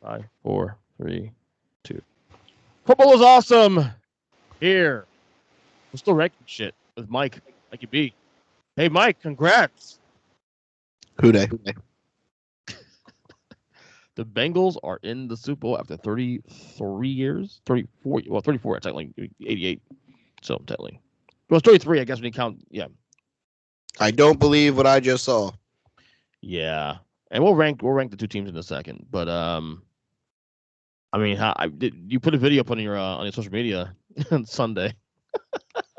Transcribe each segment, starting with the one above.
Five, four, three, two. Football is awesome. Here, we're still ranking shit with Mikey B. Hey, Mike, congrats. Who day? The Bengals are in the Super Bowl after 33 years. 34, well, 34, technically, 88. So, technically. Well, it's 33, I guess, when you count. Yeah. I don't believe what I just saw. Yeah. And we'll rank the two teams in a second. But, I mean, you put a video up on your social media on Sunday.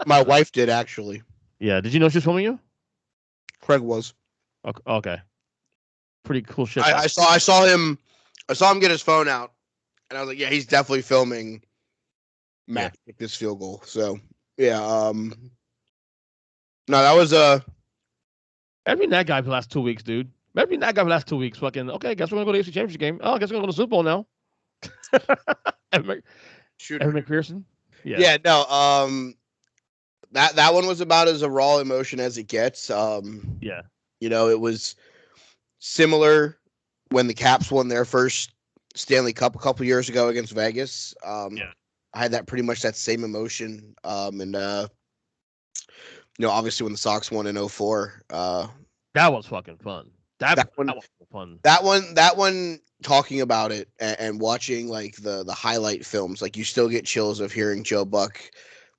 My wife did actually. Yeah. Did you know she was filming you? Craig was. Okay. Pretty cool shit. I saw him get his phone out, and I was like, yeah, he's definitely filming Mac kick this field goal. So yeah, no, that was I've been that guy for the last 2 weeks, dude. I've been that guy for the last 2 weeks. Fucking okay. Guess we're gonna go to the AFC Championship game. Oh, I guess we're gonna go to the Super Bowl now. Evan McPherson. Yeah, no, that one was about as a raw emotion as it gets. Yeah. You know, it was similar when the Caps won their first Stanley Cup a couple years ago against Vegas. Yeah. I had that pretty much that same emotion. And you know, obviously when the Sox won in 04, That was fucking fun. That one was fun. that one talking about it and watching like the highlight films, like you still get chills of hearing Joe Buck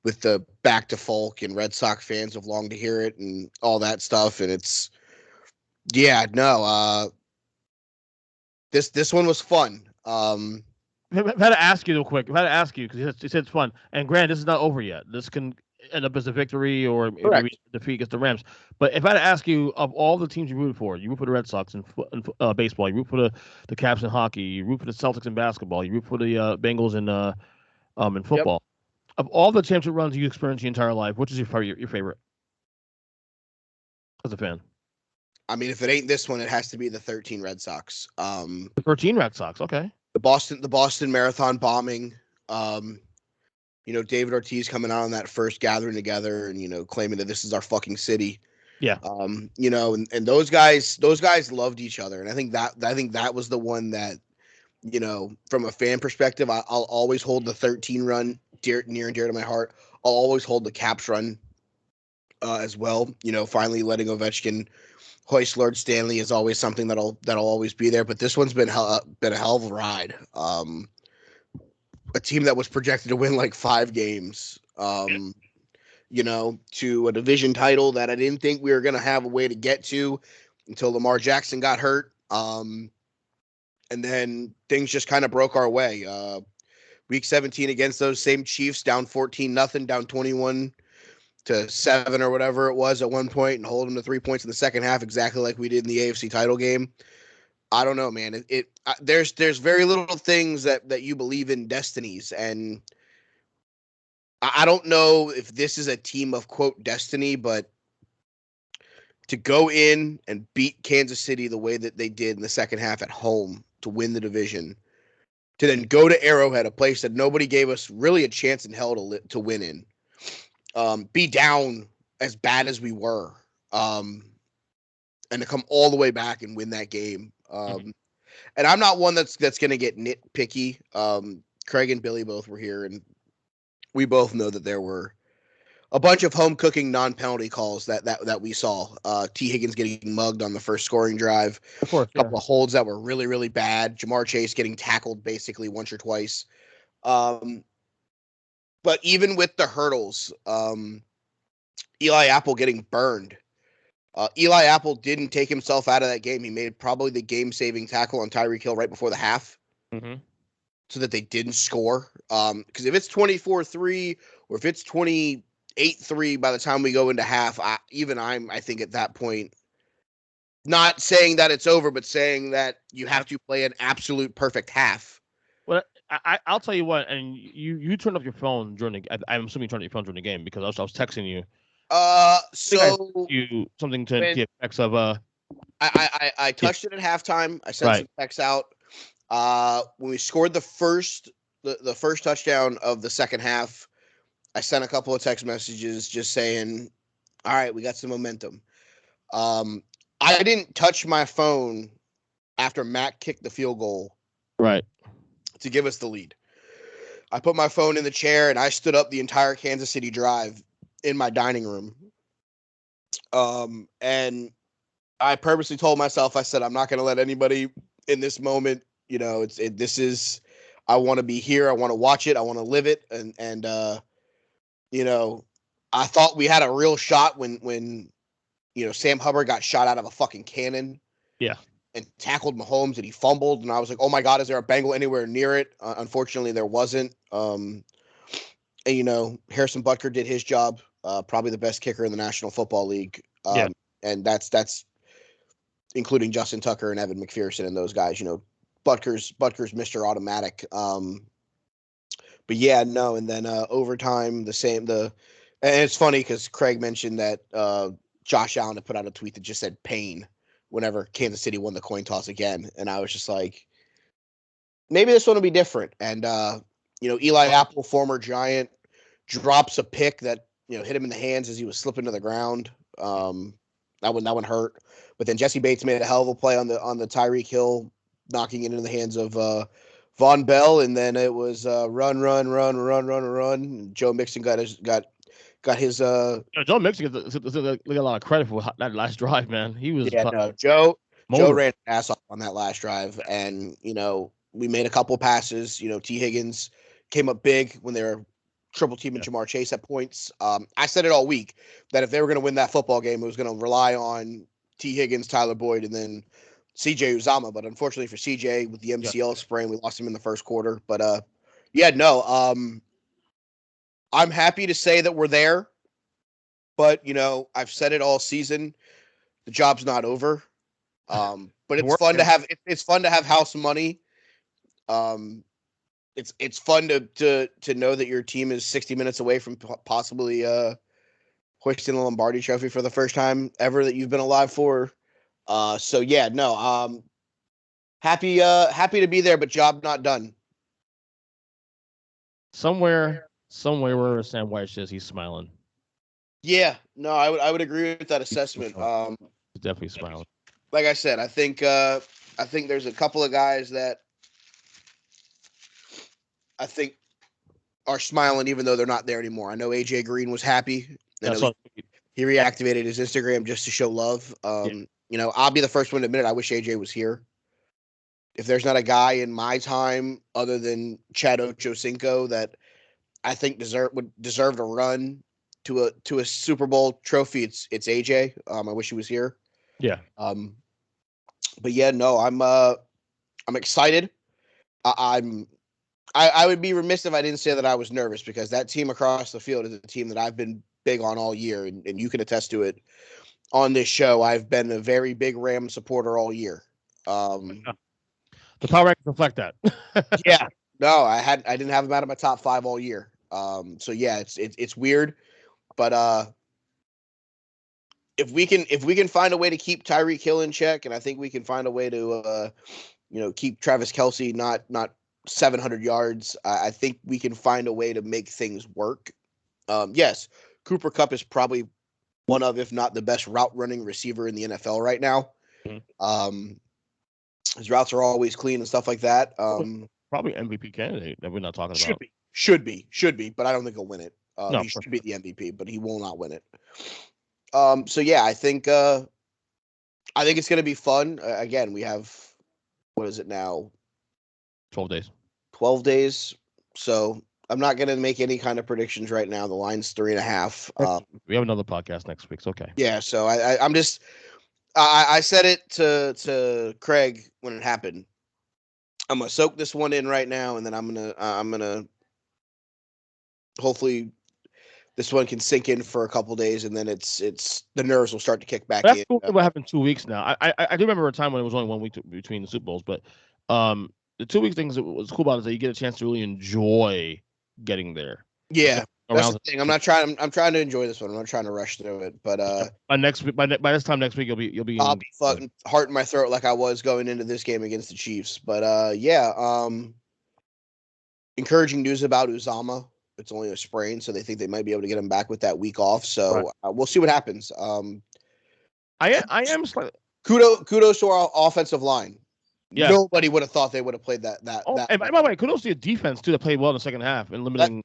with the back to folk, and Red Sox fans have longed to hear it and all that stuff. And it's, yeah, no, this one was fun. I've had to ask you real quick. I've had to ask you because you said it's fun. And granted, this is not over yet. This can end up as a victory or maybe defeat against the Rams. But if I had to ask you, of all the teams you root for, you root for the Red Sox in baseball, you root for the Caps in hockey, you root for the Celtics in basketball, you root for the Bengals in football. Of all the championship runs you experienced your entire life, which is your favorite as a fan? I mean, if it ain't this one, it has to be the 13 Red Sox. The 13 Red Sox. Okay. The Boston Marathon bombing. You know, David Ortiz coming out on that first gathering together and, you know, claiming that this is our fucking city. Yeah. You know, and those guys loved each other. And I think that was the one that, you know, from a fan perspective, I'll always hold the 13 run near and dear to my heart. I'll always hold the Caps run as well. You know, finally letting Ovechkin hoist Lord Stanley is always something that'll always be there. But this one's been a hell of a ride. A team that was projected to win like 5 games, you know, to a division title that I didn't think we were going to have a way to get to until Lamar Jackson got hurt. And then things just kind of broke our way. Week 17 against those same Chiefs, down 14-0, down 21-7 or whatever it was at one point, and hold them to 3 points in the second half, exactly like we did in the AFC title game. I don't know, man. There's very little things that you believe in destinies, and I don't know if this is a team of quote destiny, but to go in and beat Kansas City the way that they did in the second half at home to win the division, to then go to Arrowhead, a place that nobody gave us really a chance in hell to win in, be down as bad as we were, and to come all the way back and win that game. And I'm not one that's going to get nitpicky. Craig and Billy both were here, and we both know that there were a bunch of home cooking non-penalty calls that we saw. T. Higgins getting mugged on the first scoring drive. Of course, a couple of holds that were really, really bad. Jamar Chase getting tackled basically once or twice. But even with the hurdles, Eli Apple getting burned. Eli Apple didn't take himself out of that game. He made probably the game-saving tackle on Tyreek Hill right before the half, so that they didn't score. Because if it's 24-3 or if it's 28-3 by the time we go into half, I think at that point, not saying that it's over, but saying that you have to play an absolute perfect half. Well, I'll tell you what, and you turned off your phone during the. I'm assuming you turned off your phone during the game because I was texting you. So you something to the effects of I touched it at halftime. I sent some texts out. When we scored the first touchdown of the second half, I sent a couple of text messages just saying, "All right, we got some momentum." I didn't touch my phone after Mac kicked the field goal Right. to give us the lead. I put my phone in the chair and I stood up the entire Kansas City drive in my dining room. And I purposely told myself, I said, I'm not going to let anybody in this moment, this is, I want to be here. I want to watch it. I want to live it. And I thought we had a real shot when Sam Hubbard got shot out of a fucking cannon. Yeah. And tackled Mahomes and he fumbled. And I was like, oh my God, is there a Bengal anywhere near it? Unfortunately, there wasn't. And, Harrison Butker did his job. Probably the best kicker in the National Football League. Yeah. And that's including Justin Tucker and Evan McPherson and those guys. Butker's Mr. Automatic. But yeah, no. And then overtime, and it's funny because Craig mentioned that Josh Allen had put out a tweet that just said pain whenever Kansas City won the coin toss again. And I was just like, maybe this one will be different. And, Eli Apple, former Giant, drops a pick that, hit him in the hands as he was slipping to the ground. That one hurt. But then Jesse Bates made a hell of a play on the Tyreek Hill, knocking it into the hands of Von Bell. And then it was run. Joe Mixon got his Joe Mixon gets a lot of credit for that last drive, man. He was Joe ran his ass off on that last drive, and we made a couple passes. T. Higgins came up big when they were triple teaming Jamar Chase at points. I said it all week that if they were going to win that football game, it was going to rely on T. Higgins, Tyler Boyd, and then CJ Uzama. But unfortunately for CJ with the MCL sprain, we lost him in the first quarter. But I'm happy to say that we're there. But, I've said it all season. The job's not over. But it's fun to have house money. It's fun to know that your team is 60 minutes away from possibly hoisting the Lombardi Trophy for the first time ever that you've been alive for. Happy to be there, but job not done. Somewhere where Sam White says he's smiling. Yeah, no, I would agree with that assessment. He's definitely smiling. Like I said, I think there's a couple of guys that I think are smiling even though they're not there anymore. I know AJ Green was happy. He reactivated his Instagram just to show love. I'll be the first one to admit it. I wish AJ was here. If there's not a guy in my time other than Chad Ochocinco that I think would deserve a run to a Super Bowl trophy, it's AJ. I wish he was here. Yeah. But yeah, no, I'm excited. I would be remiss if I didn't say that I was nervous because that team across the field is a team that I've been big on all year, and you can attest to it on this show. I've been a very big Rams supporter all year. The power rankings reflect that. Yeah, no, I didn't have them out of my top 5 all year. So yeah, it's weird, but if we can find a way to keep Tyreek Hill in check, and I think we can find a way to keep Travis Kelce not 700 yards. I think we can find a way to make things work. Yes, Cooper Kupp is probably one of, if not the best route running receiver in the NFL right now. Mm-hmm. His routes are always clean and stuff like that. Probably MVP candidate that we're not talking about. Should be, but I don't think he'll win it. No, he should be the MVP, but he will not win it. So yeah, I think it's going to be fun. Again, we have, what is it now? 12 days. 12 days. So I'm not going to make any kind of predictions right now. The line's 3.5. We have another podcast next week. It's okay. Yeah. So I'm just, I said it to Craig when it happened. I'm going to soak this one in right now. And then I'm going to hopefully this one can sink in for a couple days, and then it's the nerves will start to kick back in. That's what happened 2 weeks now. I do remember a time when it was only 1 week between the Super Bowls, but the 2 weeks things that was cool about it is that you get a chance to really enjoy getting there. Yeah, that's the thing. I'm trying to enjoy this one. I'm not trying to rush through it. But by this time next week, you'll be. I'll be fucking heart in my throat like I was going into this game against the Chiefs. But encouraging news about Uzama. It's only a sprain, so they think they might be able to get him back with that week off. So we'll see what happens. I am slightly. Kudos to our offensive line. Yeah. Nobody would have thought they would have played that. And by the way, kudos to the defense too that played well in the second half and limiting.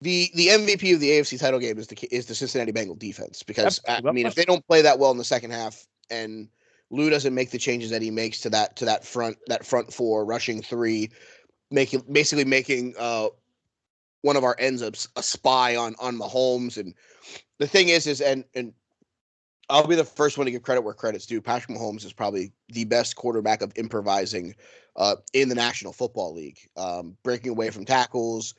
The MVP of the AFC title game is the Cincinnati Bengal defense, because if they don't play that well in the second half and Lou doesn't make the changes that he makes to that front four, rushing three, making one of our ends up a spy on Mahomes. And the thing is and I'll be the first one to give credit where credit's due. Patrick Mahomes is probably the best quarterback of improvising in the National Football League, breaking away from tackles,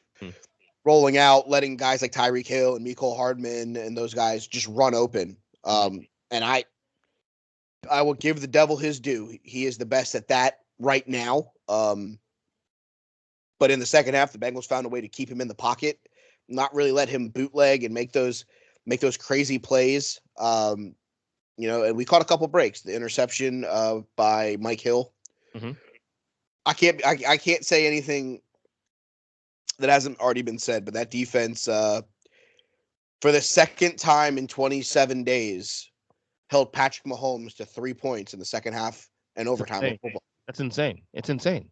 rolling out, letting guys like Tyreek Hill and Mecole Hardman and those guys just run open. And I will give the devil his due. He is the best at that right now. But in the second half, the Bengals found a way to keep him in the pocket, not really let him bootleg and make those crazy plays. And we caught a couple breaks. The interception by Mike Hill. Mm-hmm. I can't say anything that hasn't already been said, but that defense, for the second time in 27 days, held Patrick Mahomes to 3 points in the second half and overtime of football. That's insane. It's insane.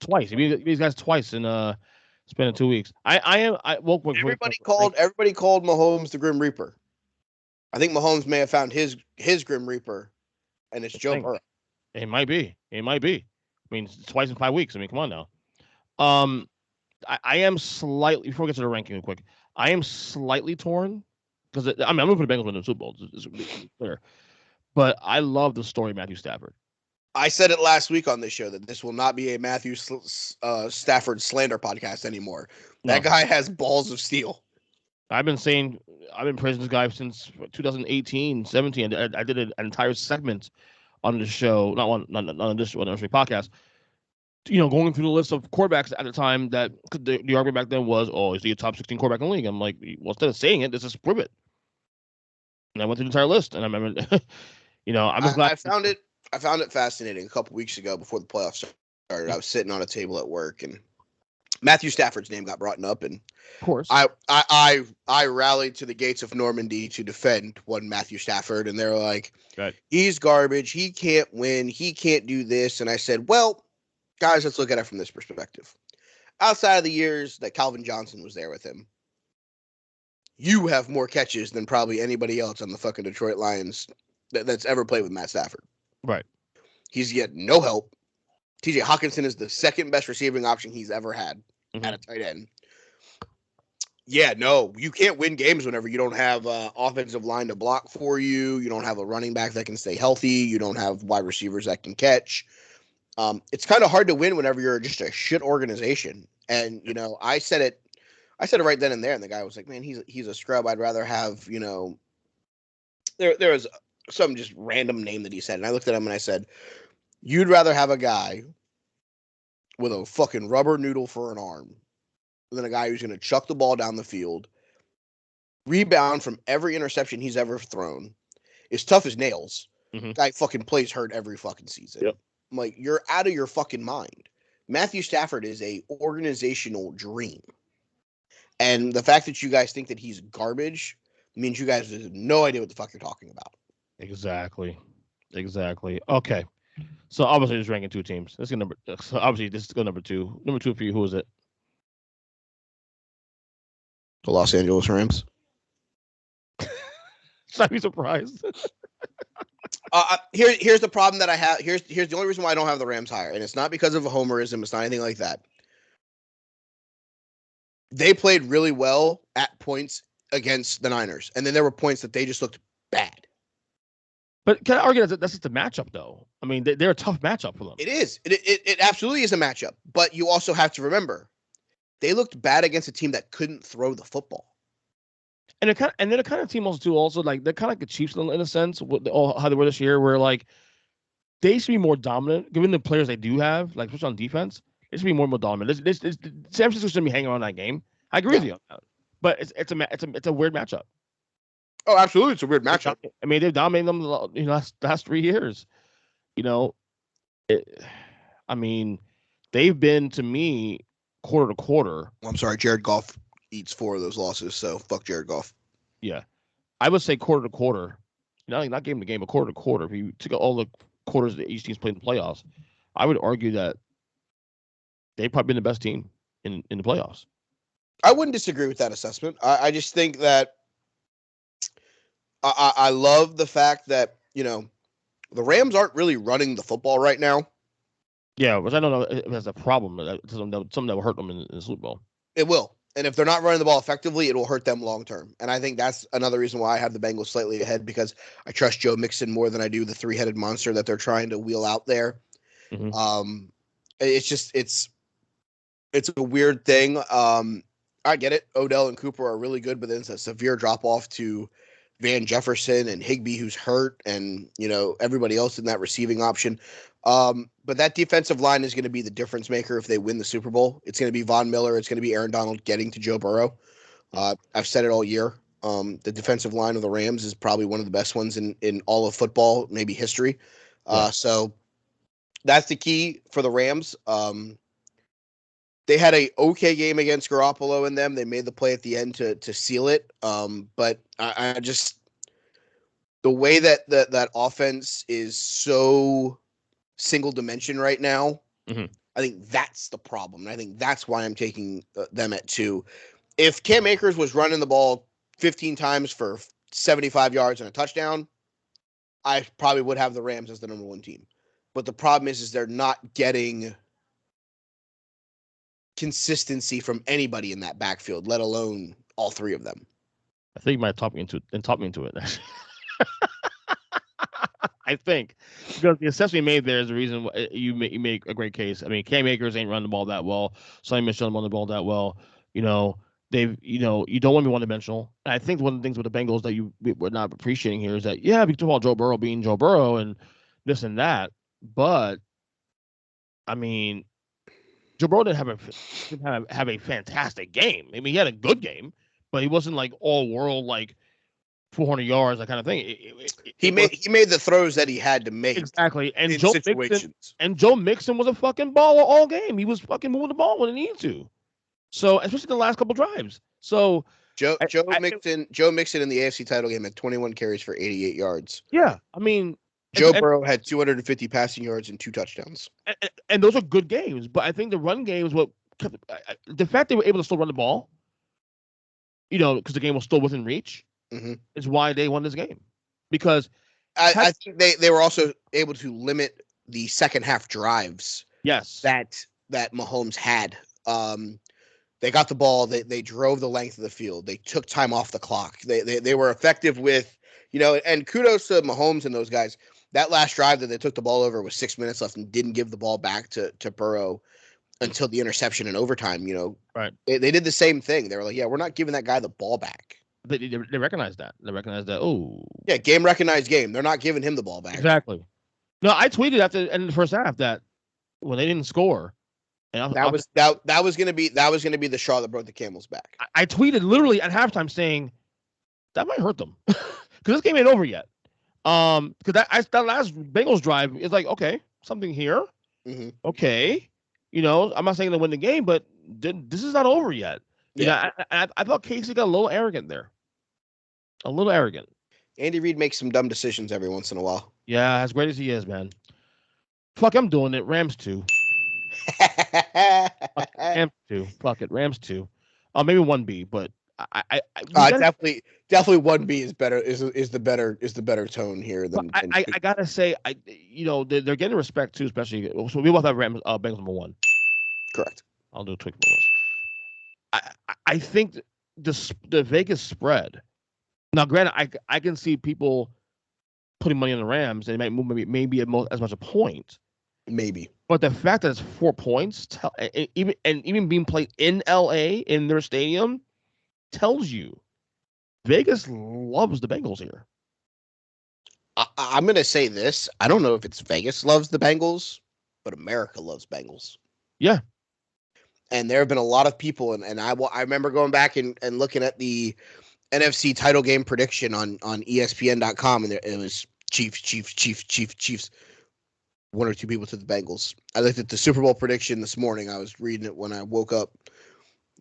Twice. These guys twice in span of 2 weeks. Everybody called Mahomes the Grim Reaper. I think Mahomes may have found his Grim Reaper, and it's Joe Burrow. It might be. I mean, it's twice in 5 weeks. I mean, come on now. I am slightly, before we get to the ranking real quick, I am slightly torn because I'm rooting for the Bengals win the Super Bowl. It's clear, but I love the story of Matthew Stafford. I said it last week on this show that this will not be a Matthew Stafford slander podcast anymore. That guy has balls of steel. I've been praising this guy since 2018, 17. I did an entire segment on the show, not on this podcast. Going through the list of quarterbacks at the time, that the argument back then was, is he a top 16 quarterback in the league? I'm like, well, instead of saying it, let's just prove it. And I went through the entire list, and I remember, I'm just glad. I found it fascinating a couple weeks ago before the playoffs started. I was sitting on a table at work, and Matthew Stafford's name got brought up, and of course, I rallied to the gates of Normandy to defend one Matthew Stafford, and they're like, he's garbage. He can't win. He can't do this. And I said, well, guys, let's look at it from this perspective. Outside of the years that Calvin Johnson was there with him, you have more catches than probably anybody else on the fucking Detroit Lions that's ever played with Matt Stafford. Right. He's yet no help. TJ Hawkinson is the second best receiving option he's ever had at a tight end. Yeah, no, you can't win games whenever you don't have offensive line to block for you. You don't have a running back that can stay healthy. You don't have wide receivers that can catch. It's kind of hard to win whenever you're just a shit organization. And, I said it right then and there. And the guy was like, man, he's a scrub. I'd rather have, there was some just random name that he said. And I looked at him and I said, you'd rather have a guy with a fucking rubber noodle for an arm than a guy who's going to chuck the ball down the field, rebound from every interception he's ever thrown, is tough as nails. Guy fucking plays hurt every fucking season. Yep. I'm like, you're out of your fucking mind. Matthew Stafford is a organizational dream. And the fact that you guys think that he's garbage means you guys have no idea what the fuck you're talking about. Exactly. Okay. So obviously just ranking two teams. This is number two. Number two for you, who is it? The Los Angeles Rams. Should I be surprised? Here's the problem that I have. Here's the only reason why I don't have the Rams higher, and it's not because of a homerism. It's not anything like that. They played really well at points against the Niners, and then there were points that they just looked bad. But can I argue that that's just a matchup, though? I mean, they're a tough matchup for them. It is. It absolutely is a matchup. But you also have to remember, they looked bad against a team that couldn't throw the football. And they're the kind of team also like they're kind of like the Chiefs in a sense, with how they were this year, where like they should be more dominant, given the players they do have, like especially on defense. They should be more dominant. San Francisco shouldn't be hanging around that game. I agree with you on that, but it's a weird matchup. Oh, absolutely, it's a weird matchup. I mean, they've dominated them last 3 years. I mean, they've been, to me, quarter to quarter. I'm sorry, Jared Goff eats 4 of those losses, so fuck Jared Goff. Yeah, I would say quarter to quarter. not game to game, but quarter to quarter. If you took all the quarters that each team's played in the playoffs, I would argue that they've probably been the best team in the playoffs. I wouldn't disagree with that assessment. I just think that I love the fact that, the Rams aren't really running the football right now. Yeah, which I don't know if that's a problem. Something that will hurt them in the Super Bowl. It will. And if they're not running the ball effectively, it will hurt them long term. And I think that's another reason why I have the Bengals slightly ahead, because I trust Joe Mixon more than I do the three-headed monster that they're trying to wheel out there. Mm-hmm. It's a weird thing. I get it. Odell and Cooper are really good, but then it's a severe drop off to Van Jefferson and Higbee, who's hurt, and everybody else in that receiving option. But that defensive line is going to be the difference maker if they win the Super Bowl. It's going to be Von Miller. It's going to be Aaron Donald getting to Joe Burrow. I've said it all year. The defensive line of the Rams is probably one of the best ones in all of football, maybe history. So that's the key for the Rams. They had a okay game against Garoppolo in them. They made the play at the end to seal it. But I just, the way that offense is so single dimension right now, mm-hmm. I think that's the problem. And I think that's why I'm taking them at 2. If Cam Akers was running the ball 15 times for 75 yards and a touchdown, I probably would have the Rams as the number 1 team. But the problem is they're not getting consistency from anybody in that backfield, let alone all 3 of them. I think you might talk me into it. I think because the assessment made there is the reason why you make a great case. I mean, Cam Akers ain't running the ball that well. Sonny Michel run the ball that well. You don't want to be one-dimensional. And I think one of the things with the Bengals that we're not appreciating here is that, we talk about Joe Burrow being Joe Burrow and this and that, but I mean, Joe Burrow didn't have a fantastic game. I mean, he had a good game, but he wasn't like all world, like 400 yards, that kind of thing. He made the throws that he had to make exactly. And situations. Joe Mixon was a fucking baller all game. He was fucking moving the ball when he needed to. So especially the last couple drives. So Joe Mixon in the AFC title game had 21 carries for 88 yards. Yeah, I mean, Joe Burrow had 250 passing yards and 2 touchdowns. And those are good games, but I think the run game is what the fact they were able to still run the ball, because the game was still within reach, is why they won this game. Because I think they were also able to limit the second half drives. Yes, that Mahomes had. They got the ball. They drove the length of the field. They took time off the clock. They were effective with, and kudos to Mahomes and those guys. That last drive that they took the ball over with 6 minutes left and didn't give the ball back to Burrow until the interception in overtime. Right. They did the same thing. They were like, we're not giving that guy the ball back. They recognize that. They recognize that. Oh, yeah, game recognized game. They're not giving him the ball back. Exactly. No, I tweeted after the end of the first half that when they didn't score, and that was going to be the straw that broke the camel's back. I tweeted literally at halftime saying that might hurt them because this game ain't over yet. Because that last Bengals drive is like, okay, something here. Mm-hmm. Okay, I'm not saying they win the game, but this is not over yet. Yeah, I thought Casey got a little arrogant there. A little arrogant. Andy Reid makes some dumb decisions every once in a while. Yeah, as great as he is, man. Fuck, I'm doing it. Rams 2. Rams 2. Fuck it. Rams 2. Maybe 1B, but I definitely 1B is better. Is the better tone here than. I gotta say, they're getting respect too, especially. So we both have Rams, Bengals number 1. Correct. I'll do a quick bonus. I think the Vegas spread. Now, granted, I can see people putting money on the Rams. They might move maybe as much a point. Maybe. But the fact that it's 4 points, even being played in LA in their stadium, tells you Vegas loves the Bengals here. I'm going to say this. I don't know if it's Vegas loves the Bengals, but America loves Bengals. Yeah. And there have been a lot of people, and I remember going back and looking at the NFC title game prediction on ESPN.com, and it was Chiefs. 1 or 2 people to the Bengals. I looked at the Super Bowl prediction this morning. I was reading it when I woke up,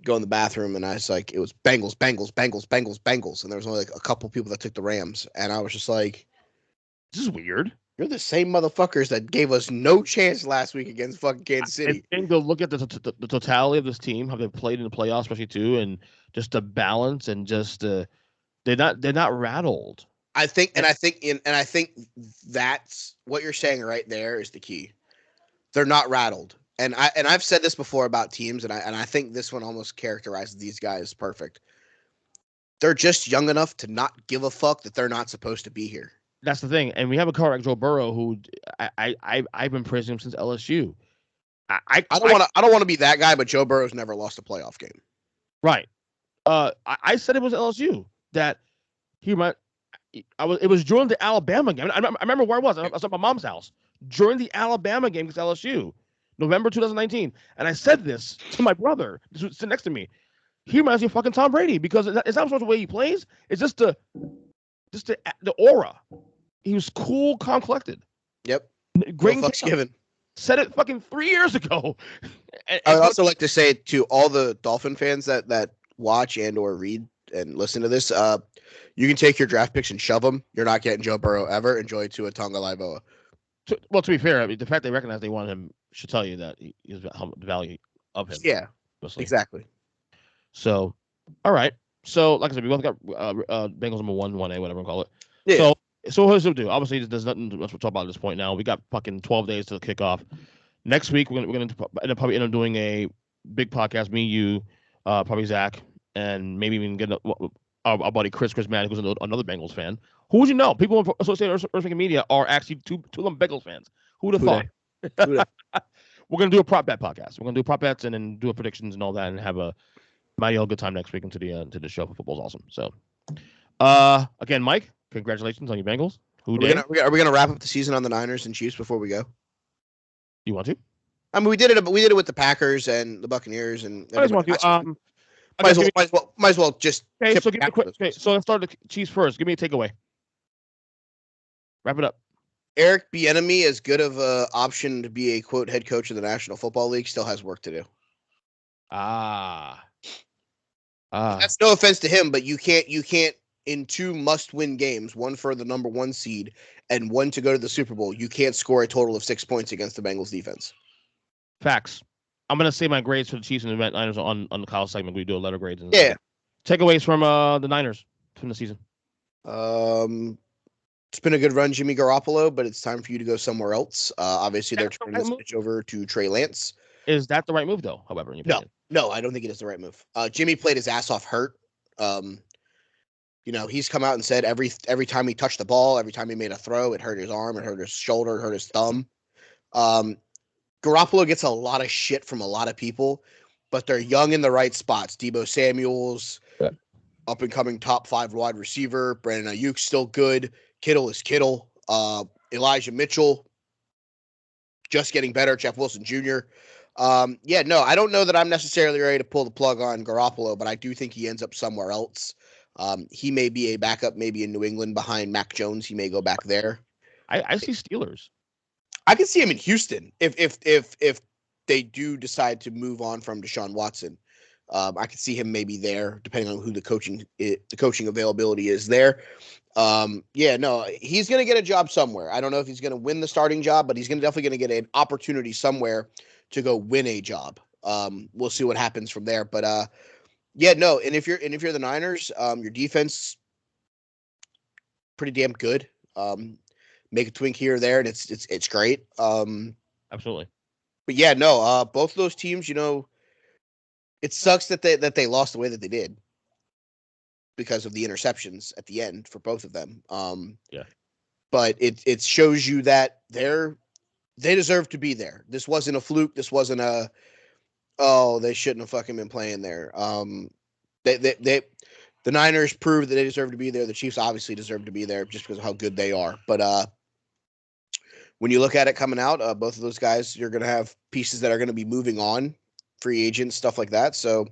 go in the bathroom, and I was like, it was Bengals. And there was only like a couple people that took the Rams. And I was just like, This is weird. You're the same motherfuckers that gave us no chance last week against fucking Kansas City. And to look at the totality of this team, how they played in the playoffs, especially too, and just the balance and just they're not rattled. I think that's what you're saying right there is the key. They're not rattled. And I've said this before about teams, and I think this one almost characterizes these guys perfect. They're just young enough to not give a fuck that they're not supposed to be here. That's the thing. And we have a car like Joe Burrow, who I've been praising him since LSU. I don't want to be that guy, but Joe Burrow's never lost a playoff game. Right. I said it was LSU that he might. It was during the Alabama game. I remember where I was. I was at my mom's house during the Alabama game against LSU, November 2019. And I said this to my brother, sitting next to me. He reminds me of fucking Tom Brady because it's not so much the way he plays. It's just the aura. He was cool, calm, collected. Yep. Great. No fucks given. Said it fucking 3 years ago. I would also like to say to all the Dolphin fans that watch and or read and listen to this, you can take your draft picks and shove them. You're not getting Joe Burrow ever. Enjoy Tua Tagovailoa. Well, to be fair, I mean, the fact they recognize they want him should tell you that is the value of him. Yeah, mostly. Exactly. So, all right. So, like I said, we both got Bengals number 1A, whatever we call it. Yeah. So what does it do? Obviously, there's nothing much to talk about at this point now. We got fucking 12 days to kick off. Next week, we're gonna probably end up doing a big podcast. Me, you, probably Zach, and maybe even get our buddy Chris Madden, who's another Bengals fan. Who would you know? People associated with Earthquake Media are actually two of them Bengals fans. Who would have thought? We're gonna do a prop bet podcast. We're gonna do prop bets and then do predictions and all that, and have a mighty old good time next week into the show. Football's awesome. So, again, Mike, congratulations on your Bengals. Are we gonna wrap up the season on the Niners and Chiefs before we go? You want to? I mean, we did it with the Packers and the Buccaneers and. I just want to. Might as well just. Okay, so give me a quick. Okay, so let's start the Chiefs first. Give me a takeaway. Wrap it up. Eric Bieniemy, as good of an option to be a quote head coach of the National Football League, still has work to do. That's no offense to him, but you can't in two must-win games, one for the number 1 seed and one to go to the Super Bowl, you can't score a total of 6 points against the Bengals defense. Facts. I'm gonna say my grades for the Chiefs and the Niners on the college segment. We do a letter grades. And yeah. Takeaways from the Niners from the season. It's been a good run, Jimmy Garoppolo, but it's time for you to go somewhere else. Obviously, they're turning the switch over to Trey Lance. Is that the right move, though? However, in your opinion? No, I don't think it is the right move. Jimmy played his ass off hurt. He's come out and said every time he touched the ball, every time he made a throw, it hurt his arm, it hurt his shoulder, it hurt his thumb. Garoppolo gets a lot of shit from a lot of people, but they're young in the right spots. Deebo Samuel's up and coming top 5 wide receiver. Brandon Ayuk's still good. Kittle is Kittle. Elijah Mitchell just getting better. Jeff Wilson Jr. I don't know that I'm necessarily ready to pull the plug on Garoppolo, but I do think he ends up somewhere else. He may be a backup, maybe in New England behind Mac Jones. He may go back there. I see Steelers. I can see him in Houston if they do decide to move on from Deshaun Watson. I could see him maybe there, depending on who the coaching availability is there. He's going to get a job somewhere. I don't know if he's going to win the starting job, but he's definitely going to get an opportunity somewhere to go win a job. We'll see what happens from there. But and if you're the Niners, your defense pretty damn good. Make a twink here or there, and it's great. Absolutely. But both of those teams, it sucks that they lost the way that they did because of the interceptions at the end for both of them. But it shows you that they deserve to be there. This wasn't a fluke. This wasn't they shouldn't have fucking been playing there. The Niners proved that they deserve to be there. The Chiefs obviously deserve to be there just because of how good they are. But when you look at it coming out, both of those guys, you're going to have pieces that are going to be moving on, free agents, stuff like that. So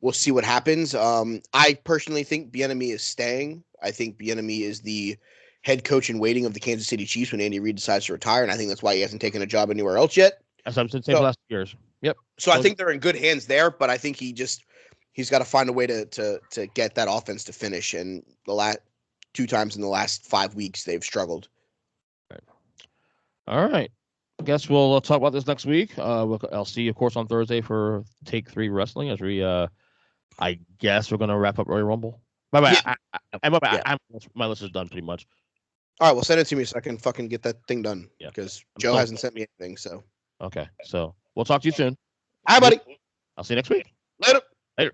we'll see what happens. I personally think Bieniemy is staying. I think Bieniemy is the head coach in waiting of the Kansas City Chiefs when Andy Reid decides to retire, and I think that's why he hasn't taken a job anywhere else yet. As I've been saying for the last years. Yep. So I think they're in good hands there, but I think he's got to find a way to get that offense to finish. And the last 2 times in the last 5 weeks they've struggled. All right. I guess we'll talk about this next week. I'll see you, of course, on Thursday for Take 3 Wrestling as we, I guess we're going to wrap up Royal Rumble. Bye bye. Yeah. My list is done pretty much. All right, well, send it to me so I can fucking get that thing done. Yeah. Because Joe hasn't sent me anything. So. Okay. So we'll talk to you soon. Hi, buddy. I'll see you next week. Later. Later.